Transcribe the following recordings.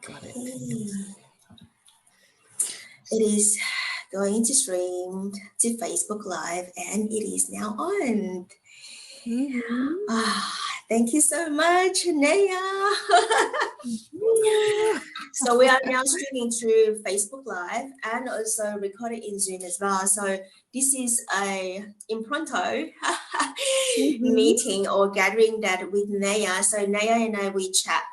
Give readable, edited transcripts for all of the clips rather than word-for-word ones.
Got it. It is going to stream to Facebook Live and it is now on. Thank you so much, Naya. So we are now streaming through Facebook Live and also recorded in Zoom as well. So this is a impromptu meeting or gathering that with Naya. So Naya and I, we chat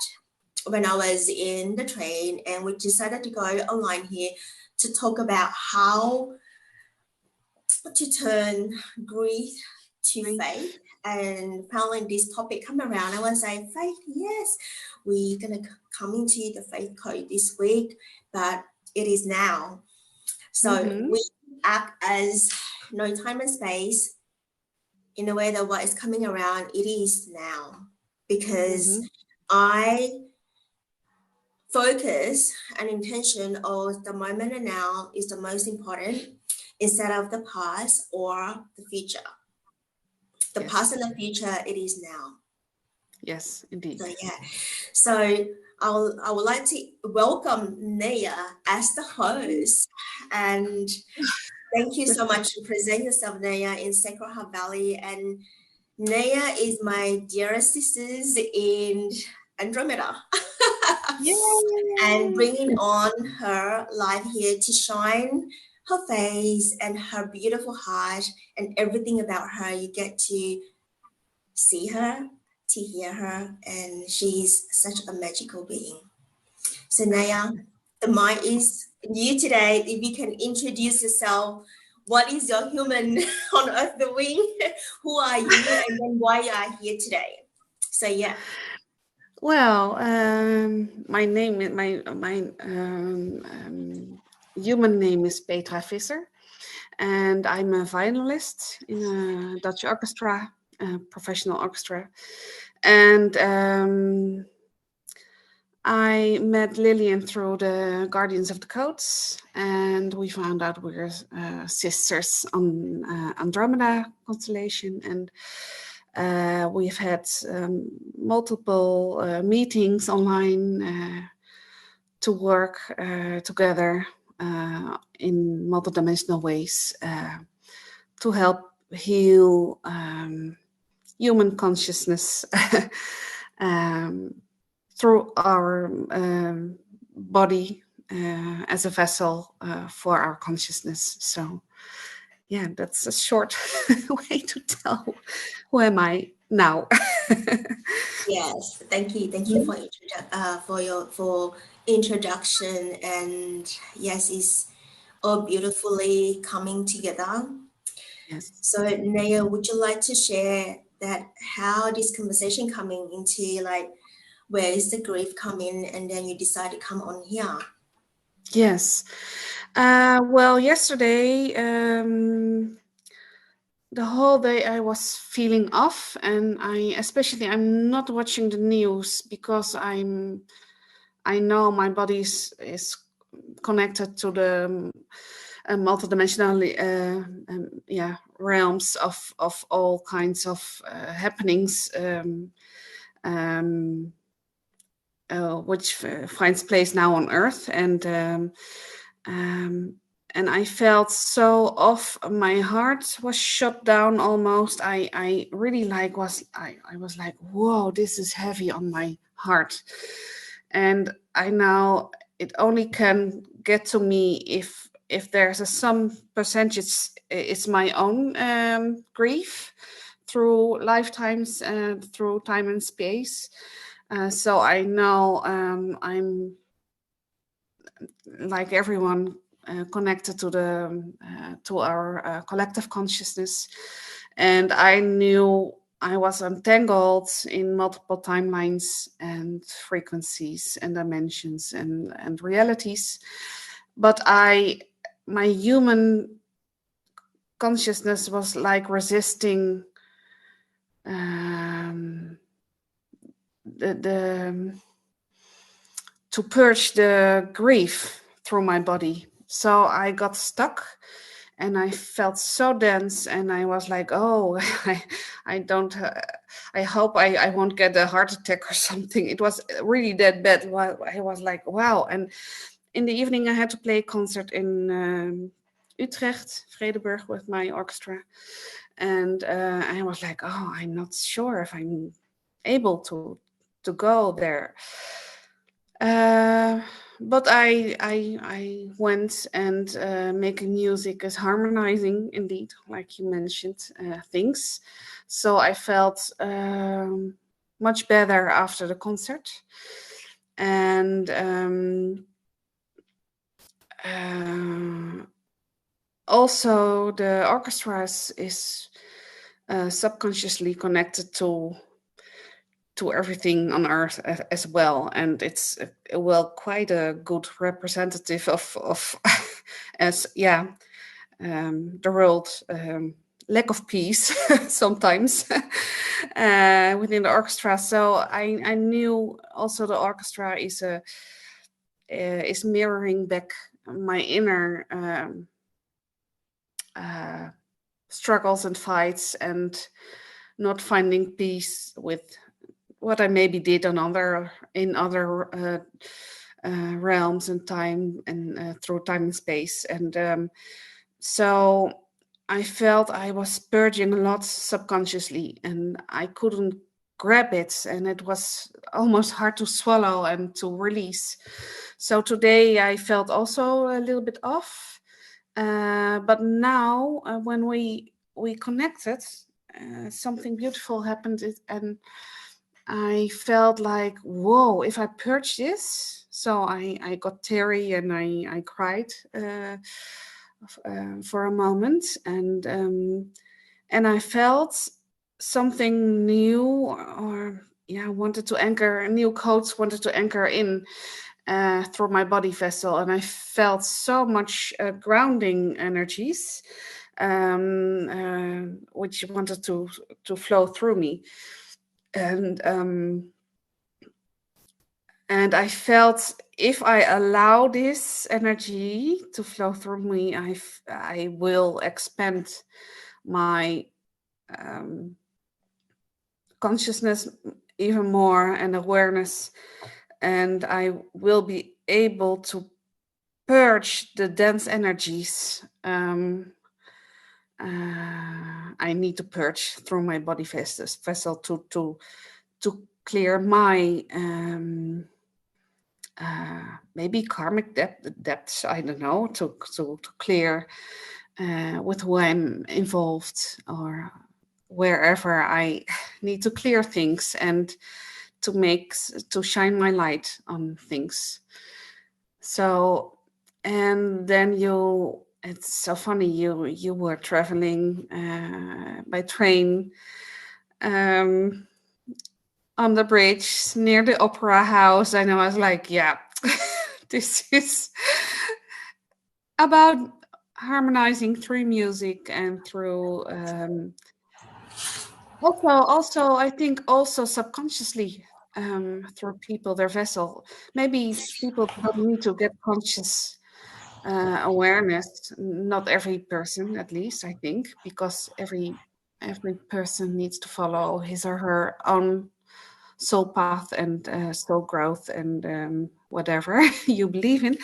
when I was in the train and we decided to go online here to talk about how to turn grief to faith. And finally this topic come around, I was like, faith, yes, we're gonna come into the faith code this week, but it is now. So we act as no time and space in a way that what is coming around, it is now. Because I focus and intention of the moment and now is the most important instead of the past or the future. The past and the future, it is now. Yes, indeed. So yeah. So I would like to welcome Naya as the host, and thank you so much for presenting yourself, Naya, in Sacred Heart Valley. And Naya is my dearest sisters in Andromeda. And bringing on her live here to shine her face and her beautiful heart and everything about her. You get to see her, to hear her, and she's such a magical being. So Naya, the mic is you today. If you can introduce yourself, what is your human on earth doing? Who are you, and then why you are here today? So yeah. Well, my name, my human name is Petra Visser, and I'm a violinist in a Dutch orchestra, professional orchestra, and I met Lillian through the Guardians of the Codes, and we found out we're sisters on Andromeda constellation, and we've had multiple meetings online to work together in multidimensional ways to help heal human consciousness through our body as a vessel for our consciousness. So yeah, that's a short way to tell who am I now. Yes, thank you for introduction, and yes, it's all beautifully coming together. Yes. So Naya, would you like to share that how this conversation coming into, like, where is the grief coming, and then you decide to come on here? Yes. Well, yesterday, the whole day I was feeling off, and I'm not watching the news because I know my body is connected to the multidimensional realms of all kinds of happenings which finds place now on Earth, and I felt so off. My heart was shut down almost. I really I was like, whoa, this is heavy on my heart, and I know it only can get to me if there's some percentage. It's my own grief through lifetimes and through time and space. So I know I'm like everyone connected to the to our collective consciousness, and I knew I was entangled in multiple timelines and frequencies and dimensions and realities, but my human consciousness was like resisting the to purge the grief through my body. So I got stuck and I felt so dense, and I was like, oh, I don't, I hope I won't get a heart attack or something. It was really that bad. I was like, wow. And in the evening, I had to play a concert in Utrecht, Vredeburg, with my orchestra. And I was like, oh, I'm not sure if I'm able to go there. But I went, and making music is harmonizing indeed, like you mentioned, things. So I felt much better after the concert. And also the orchestra is subconsciously connected to everything on earth as well, and it's well quite a good representative of as the world lack of peace sometimes within the orchestra. So I knew also the orchestra is mirroring back my inner struggles and fights, and not finding peace with what I maybe did in other realms and time, and through time and space. And so I felt I was purging a lot subconsciously, and I couldn't grab it, and it was almost hard to swallow and to release. So today I felt also a little bit off, but now when we connected, something beautiful happened, and I felt like, whoa, if I purge this. So I got teary, and I cried for a moment, and I felt something new, or wanted to anchor new codes, wanted to anchor in through my body vessel, and I felt so much grounding energies, which wanted to flow through me. And I felt, if I allow this energy to flow through me, I will expand my consciousness even more, and awareness, and I will be able to purge the dense energies I need to purge through my body vessel to clear my maybe karmic depths. I don't know, to clear with who I'm involved, or wherever I need to clear things, and to shine my light on things. So, and then it's so funny, you were traveling by train on the bridge near the opera house, and I was like, yeah, this is about harmonizing through music, and through also I think also subconsciously, through people, their vessel. Maybe people don't need to get conscious awareness. Not every person, at least, I think, because every person needs to follow his or her own soul path, and soul growth, and whatever you believe in.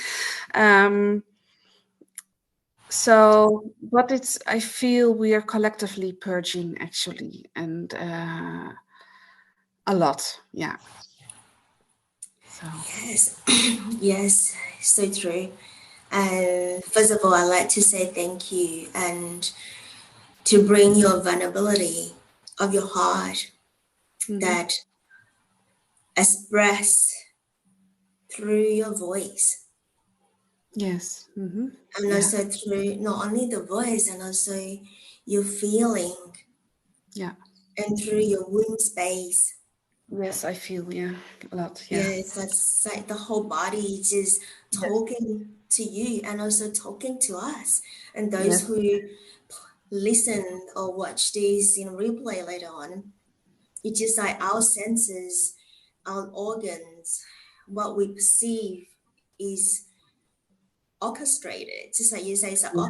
So, but I feel we are collectively purging, actually, and a lot, yeah. So Yes, yes, so true. And first of all, I'd like to say thank you, and to bring your vulnerability of your heart that express through your voice, yes, and yeah, also through not only the voice, and also your feeling, yeah, and through your womb space. yes, I feel, yeah, a lot, yeah, Yes, that's like the whole body just yes, talking to you, and also talking to us, and those yes, who listen or watch this in replay later on. It's just like our senses, our organs, what we perceive is orchestrated, just like you say, it's an Yeah.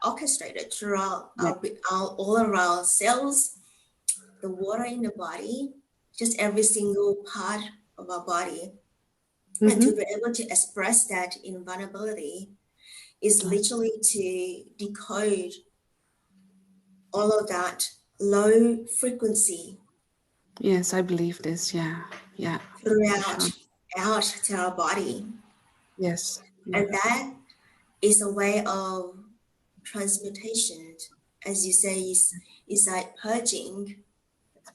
orchestrated throughout Yeah. all around cells, the water in the body, just every single part of our body. And to Mm-hmm. be able to express that in vulnerability is literally to decode all of that low frequency Yes, I believe this. Yeah. Yeah. For throughout sure. out to our body. Yes. Yeah. And that is a way of transmutation, as you say, is like purging.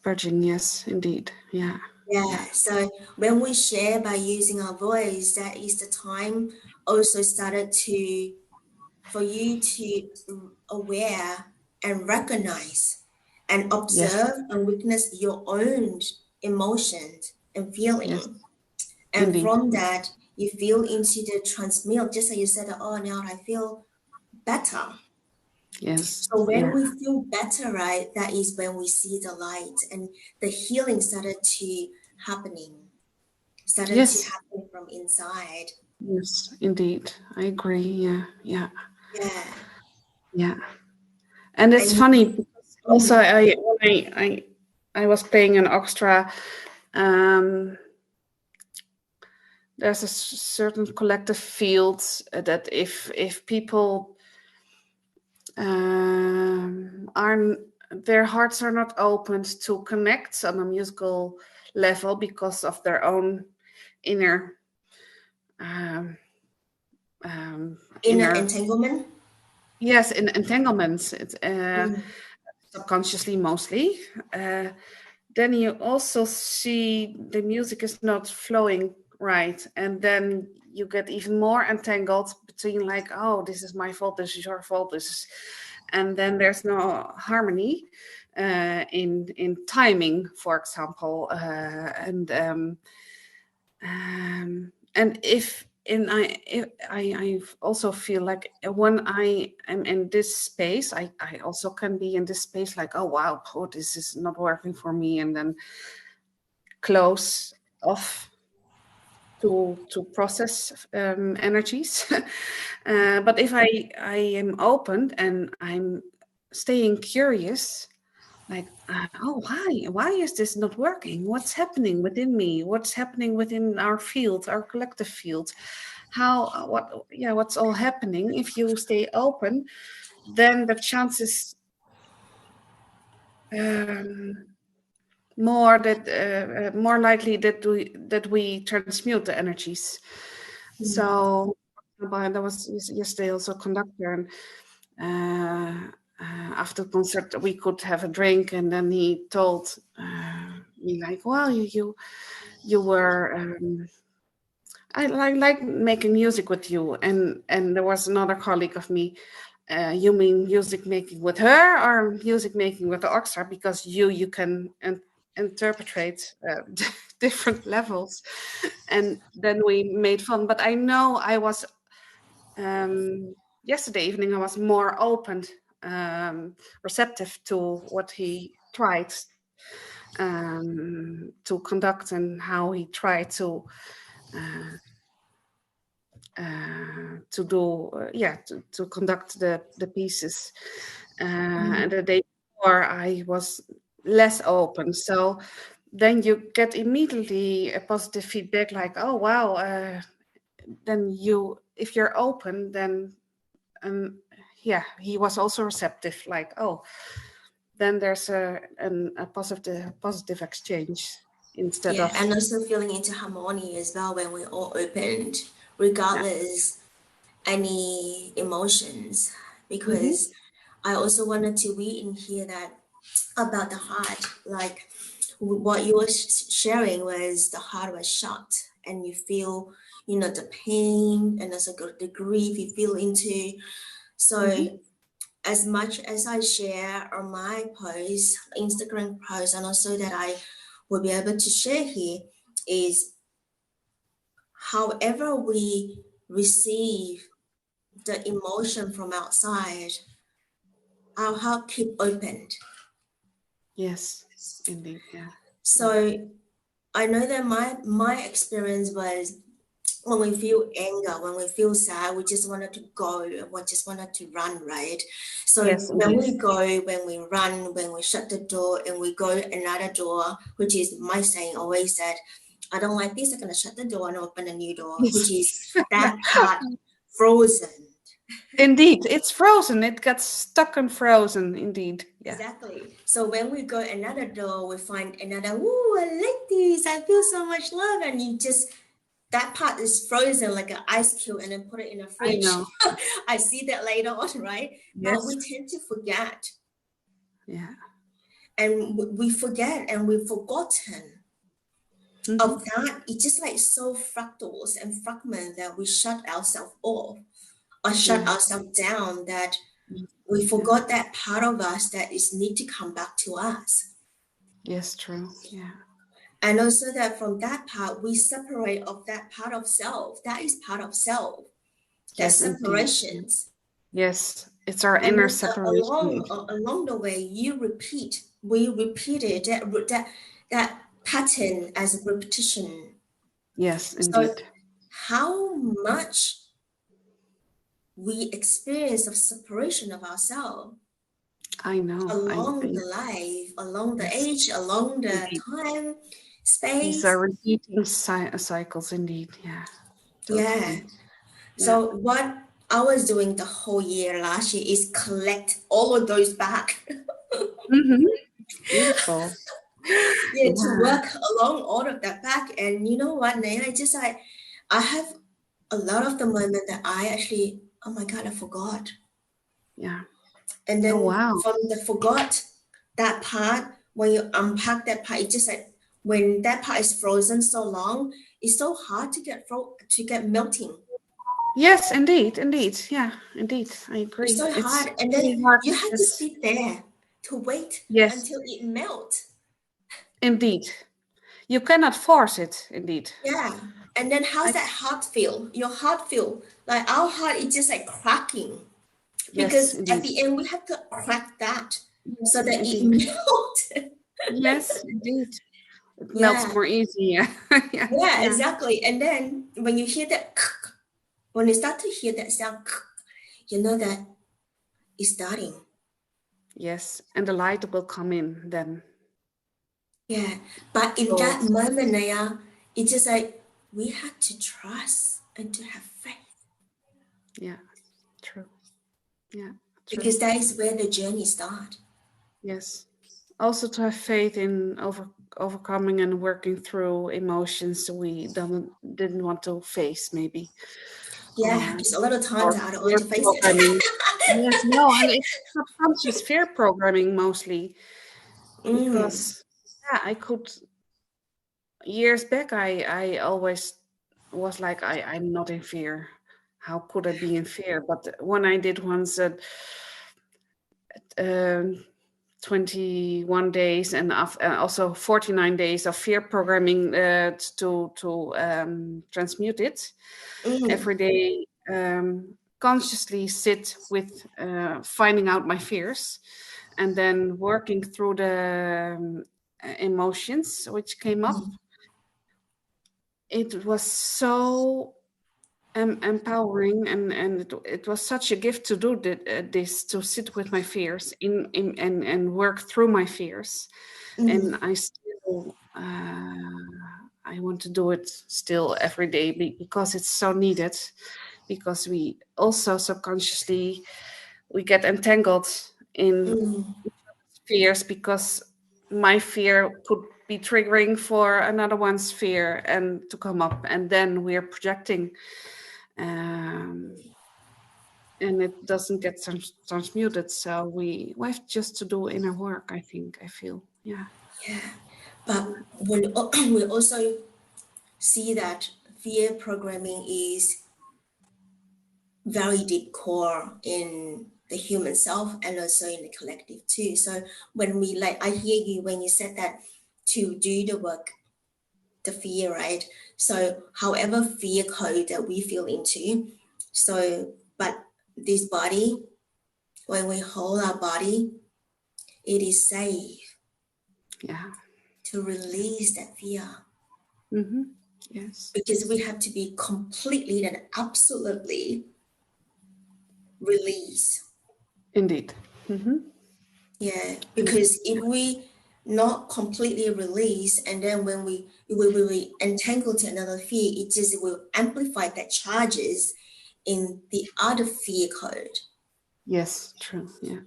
Purging. Yes, indeed. Yeah. Yeah. Yeah, so when we share by using our voice, that is the time also started to for you to aware and recognize and Yes. observe and witness your own emotions and Yes. feeling. And Indeed. from that, you feel into the transmute, just like you said, oh, now I feel better. Yes. So when Yeah. we feel better, right, that is when we see the light and the healing started to Yes. happen from inside. Yes. Indeed. I agree. Yeah. Yeah. Yeah. Yeah. And it's And funny because also mhm. I was playing an orchestra. Um, there's a certain collective field that if people are their hearts are not opened to connect on a musical level because of their own inner um, Inner inner entanglement. yes in entanglements. It's Mhm. subconsciously mostly. Then you also see the music is not flowing right, and then you get even more entangled between like, oh, this is my fault, this is your fault, this is, and then there's no harmony in timing, for example, and I also feel like when I am in this space, I also can be in this space like, oh wow, oh, this is not working for me, and then close off to process energies. But if I am open and I'm staying curious, like, oh, why is this not working? What's happening within me? What's happening within our field, our collective field? What's all happening? If you stay open, then the chances um, more likely that we transmute the energies. So, but there was yesterday also a conductor, and after the concert we could have a drink, and then he told me like, "Well, you were." I like making music with you, and there was another colleague of me. You mean music making with her or music making with the orchestra? Because you can interpret different levels, and then we made fun. But I know I was yesterday evening. I was more open, receptive to what he tried to conduct and how he tried uh, to do to conduct the pieces, and the day before I was less open, so then you get immediately a positive feedback like, oh wow, then you if you're open, then um, he was also receptive like, oh, then there's a positive exchange instead Yeah, of and also feeling into harmony as well when we all opened, yeah. regardless any emotions. Hmm. Because I also wanted to read in here that about the heart, like what you were sharing was the heart was shot, and you feel, the pain and also the grief you feel into. Hmm. So as much as I share on my post, Instagram post, and also that I will be able to share here, is however we receive the emotion from outside, our heart keep opened. Yes, indeed. Yeah. Yeah. So I know that my experience was when we feel anger, when we feel sad, we just wanted to go, we just wanted to run, right? So Yes, when indeed. we go, when we run, when we shut the door and we go another door, which is my saying always that I don't like this, I'm gonna shut the door and open a new door, which is that part frozen. Indeed, it's frozen. It gets stuck and frozen. Indeed, yeah. Exactly. So when we go another door, we find another, ooh, I like this, I feel so much love, and you just that part is frozen like an ice cube and then put it in a I fridge. know. I see that later on, right? But we Yes. tend to forget, Yeah. and we forget and we've forgotten Mhm. of that. It's just like so fractals and fragment that we shut ourselves off or shut Yeah. ourselves down, that Mm. we Yeah. forgot that part of us that is need to come back to us. Yes, true. Yeah. And also that from that part, we separate of that part of self. That is part of self. That Yes, indeed. separations. Yes, it's our And inner separation. along the way, we repeated that pattern as a repetition. Yes, So indeed. how much we experience of separation of ourselves I know. along the life, along the Yes, age, along the indeed. time, These space. are repeating cycles, indeed. Yeah, Yeah. totally. Yeah. So what I was doing the whole year last year is collect all of those back. Mm-hmm. Beautiful. Yeah, to Yeah. work along all of that back. And you know what, Naya, I have a lot of the moment that I actually, oh my God, I forgot. Yeah. And Oh, then wow. from the forgot that part, when you unpack that part, it's just like when that part is frozen so long, it's so hard to get melting. Yes, indeed. Indeed. Yeah, indeed. I It's agree. so It's hard. And really then hard. you have to Yes. sit there to wait Yes, until it melts. indeed. You cannot force it, indeed. Yeah. And then how's I, that heart feel? Your heart feel like our heart is just like cracking, yes, because at indeed. the end we have to crack that so Yes, that it indeed. melts. Yes, indeed. It melts Yeah. more easy. Yeah. Yeah. Yeah, Yeah. exactly. And then when you hear that, when you start to hear that sound, you know that it's starting. Yes. And the light will come in then. Yeah. But in Gold. that moment, Naya, it's just like we had to trust and to have faith, Yeah. True. Yeah. True. because that is where the journey starts. Yes. Also to have faith in overcoming and working through emotions we didn't want to face, maybe. Yeah, Or because a lot of times or I don't want fear to face programming. it. Yes, no, and it's subconscious fear programming mostly Mm, because yeah, I could years back I always was like I'm not in fear. How could I be in fear? But when I did once um 21 days and also 49 days of fear programming to transmute it mm, every day, consciously sit with finding out my fears and then working through the emotions which came up. mm, It was so empowering, and it was such a gift to do this, to sit with my fears in and work through my fears. And mm, I still I want to do it still every day because it's so needed, because we also subconsciously we get entangled in mm, fears because my fear could be triggering for another one's fear and to come up, and then we're projecting, um, and it doesn't get transmuted. So we have just to do inner work, I think, I feel. Yeah. yeah. But when we also see that fear programming is very deep core in the human self and also in the collective too. So when we like, I hear you when you said that to do the work, the fear, right? So however fear code that we feel into, so but this body, when we hold our body, it is safe Yeah. to release that fear. Mm-hmm. Yes. because we have to be completely and absolutely released. Indeed. Mm-hmm. Yeah, because if we not completely release, and then when we entangle to another fear, it just will amplify that charges in the other fear code. Yes, true. Yeah,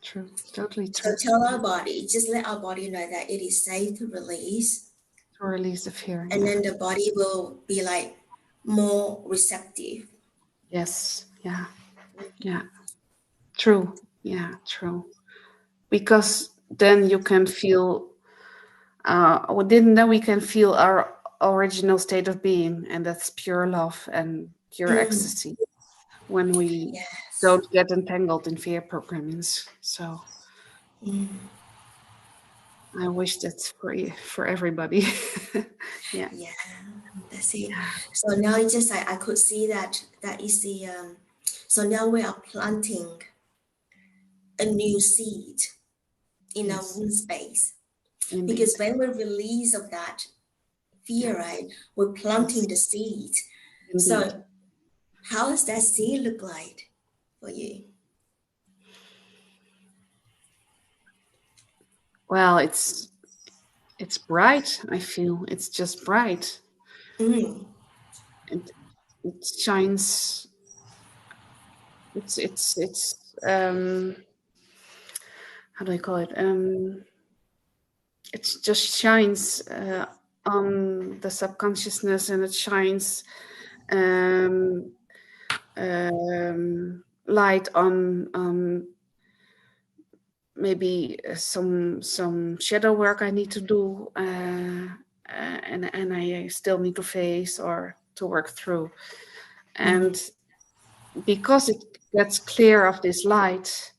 true. Totally So true. tell our body, just let our body know that it is safe to release, To release the fear. and Yeah. then the body will be like more receptive. Yes. Yeah. Yeah. True. Yeah, true. Because then you can feel, then we can feel our original state of being, and that's pure love and pure Mm, ecstasy when we yes. don't get entangled in fear programmings. So Mm, I wish that's for everybody. Yeah. yeah, that's it. Yeah. So now it's just like I could see that is the so now we are planting a new seed in our Yes. womb space. Because Indeed. when we release of that fear, Yes. right, we're Yes. planting the seed. Indeed. So how does that seed look like for you? Well, it's bright. I feel it's just bright. Mm, It it shines. It's how do I call it? It just shines on the subconsciousness, and it shines um, light on maybe some shadow work I need to do, and I still need to face or to work through. mm, And because it gets clear of this light,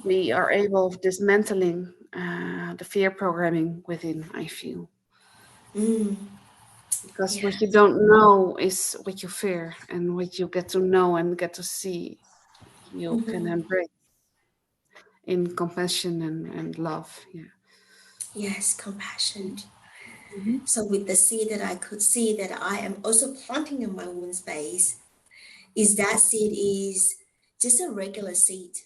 we are able of dismantling the fear programming within, I feel. mm. Because Yeah. what you don't know is what you fear, and what you get to know and get to see, you can Mhm. embrace in compassion and love. Yeah. Yes, compassion. Mhm. So with the seed that I could see that I am also planting in my womb space, is that seed is just a regular seed.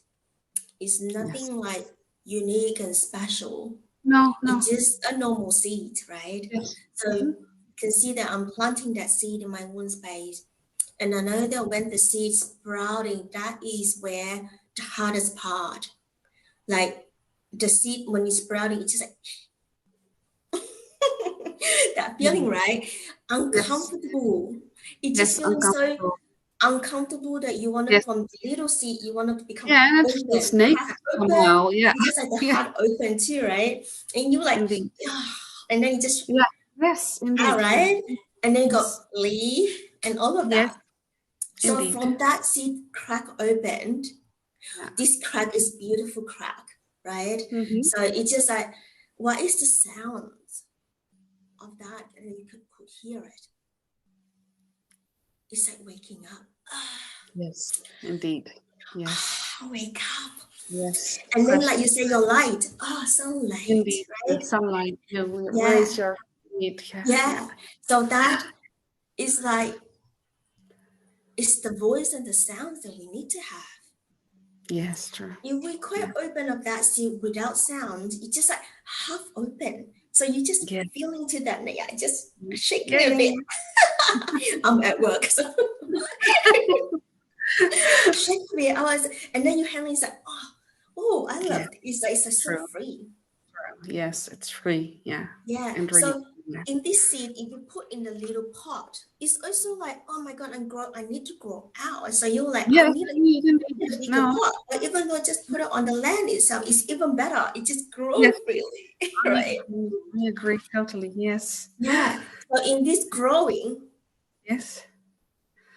It's Yes. nothing like unique and special. No, no. It's just a normal seed, right? Yes. So Hmm. you can see that I'm planting that seed in my womb space. And I know that when the seed sprouting, that is where the hardest part. Like the seed when it's sprouting, it's just like that feeling, Indeed. right? Yes. Uncomfortable. It just Yes, feeling so uncomfortable. uncomfortable that you want to Yes. from the little seed, you want to become Yeah, and it feels open, naked half open, somehow. Yeah. and just like the Yeah. heart open too, right? And you like, Indeed. yeah, and then you just Yeah. Yes, all indeed. Yeah. right, and then you go Yes. leave and all of Yes, that. So indeed. from that seed crack opened, Yeah. this crack is beautiful crack, right? Mm-hmm. So it's just like, what is the sound of that? And then you could hear it. It's like waking up. Yes, indeed. Yes. Wake up. Yes. And then like you Precious. say, your light. Oh, sunlight, Indeed. The right? sunlight. You Yeah, raise your feet. Yeah. Yeah. yeah. So that is like it's the voice and the sounds that we need to have. Yes, true. If we quite Yeah. open up that seat without sound, it's just like half open. So you just Yes. feel into that, yeah, just shaking Yeah. a Yeah. bit. I'm at work, so shake a bit. And then your hand is like, I Yeah. love it. It's like so True. free. Yes, it's free. Yeah. Yeah. And really. So Yeah. in this seed, if you put in the little pot, it's also like, oh my god, I need to grow out. So you're like, I Yes, need a indeed. bigger No. pot. But even though just put it on the land itself, it's even better. It just grows Yes, freely, I right? agree. I agree totally. Yes. Yeah. So in this growing, Yes.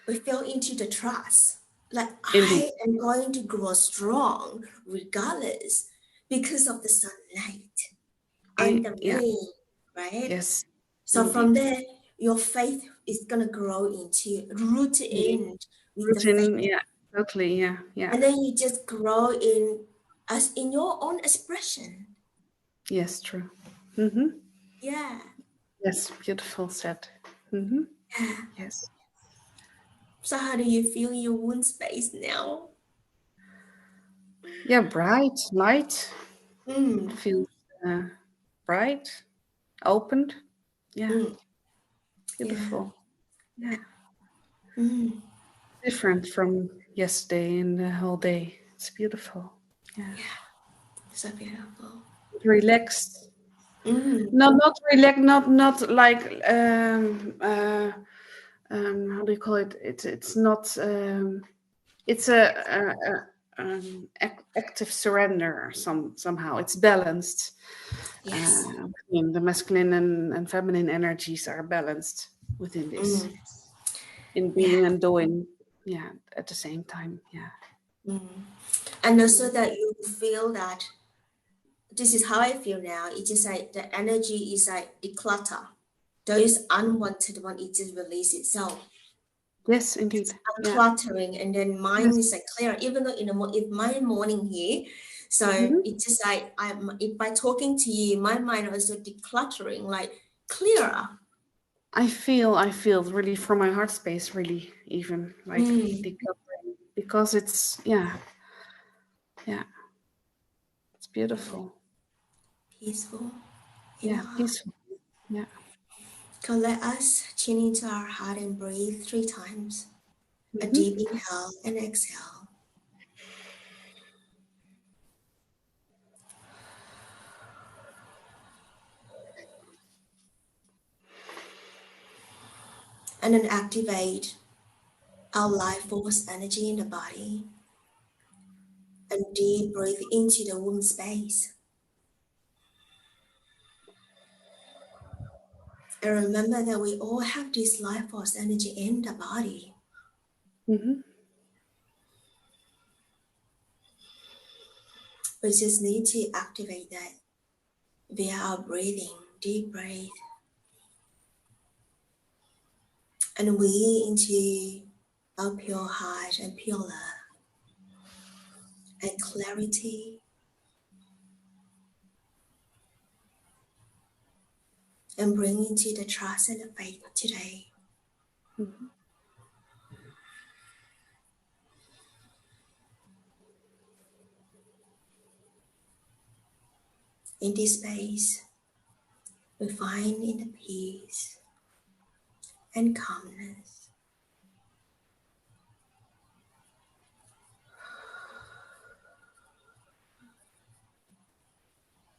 we fell into the trust. Like Indeed. I am going to grow strong regardless because of the sunlight and the Yeah. rain, right? Yes. So from Indeed. there, your faith is gonna grow into root Indeed. in with the faith, Routine. Yeah. Totally. Yeah. Yeah. and then you just grow in as in your own expression. Yes. True. Mm-hmm. Yeah. Yes. Beautiful said. Mm-hmm. Yes. So how do you feel your wound space now? Yeah, bright, light. It Mm, feels bright, opened. Yeah, mm, yeah. beautiful. Yeah, Mm, different from yesterday and the whole day. It's beautiful. Yeah, yeah. So beautiful. relaxed. Mm, Not relaxed. Not like how do you call it? It's not. It's active surrender. Somehow it's balanced. yes. Between the masculine and feminine energies are balanced within this Mm, in yeah. being and doing. Yeah, at the same time. Yeah. Mm. And also that you feel that this is how I feel now. It's just like the energy is like declutter. Those unwanted one, it just release itself. Yes, indeed. Yeah. Uncluttering, and then mind Yes. is like clear. Even though in the if my morning here, so Hmm. it's just like I'm if by talking to you, my mind also decluttering, like clearer. I feel really from my heart space, really even like Mm, decluttering because it's yeah, it's beautiful. peaceful in Yeah, heart. peaceful. Yeah. So let us tune into our heart and breathe 3 times. A Hmm. deep inhale and exhale. And then activate our life force energy in the body. And deep breathe into the womb space. And remember that we all have this life force energy in the body. Hmm. We just need to activate that via our breathing. Deep breath. And we into our pure heart and pure love and clarity. And bring into the trust and the faith today. Hmm. In this space, we find in the peace and calmness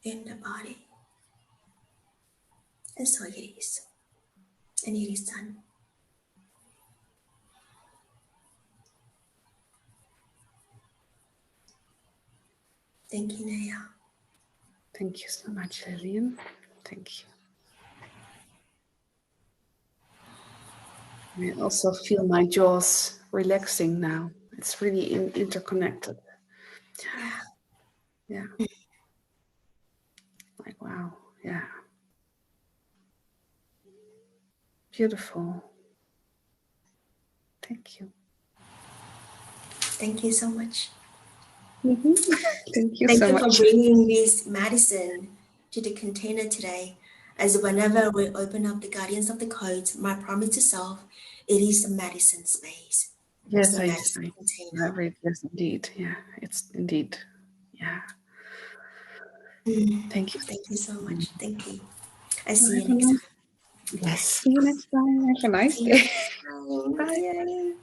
in the body. And so it is. And it is done. Thank you, Naya. Thank you so much, Lillian. Thank you. I also feel my jaws relaxing now. It's really interconnected. Yeah. Yeah. Like, wow. Yeah. Beautiful. Thank you. Thank you so much. Hmm. Thank you Thank so you for much. bringing this medicine to the container today. As whenever we open up the Guardians of the Codes, my promise to self, it is the medicine space. It's Yes, the I medicine I container. read. Yes, indeed. Yeah, it's indeed. Yeah. Mm. Thank you. Thank you so much. Thank you. I Have see you a next nice. time. Yes. See you next time. Have a nice See you day. next time. Bye. Yay.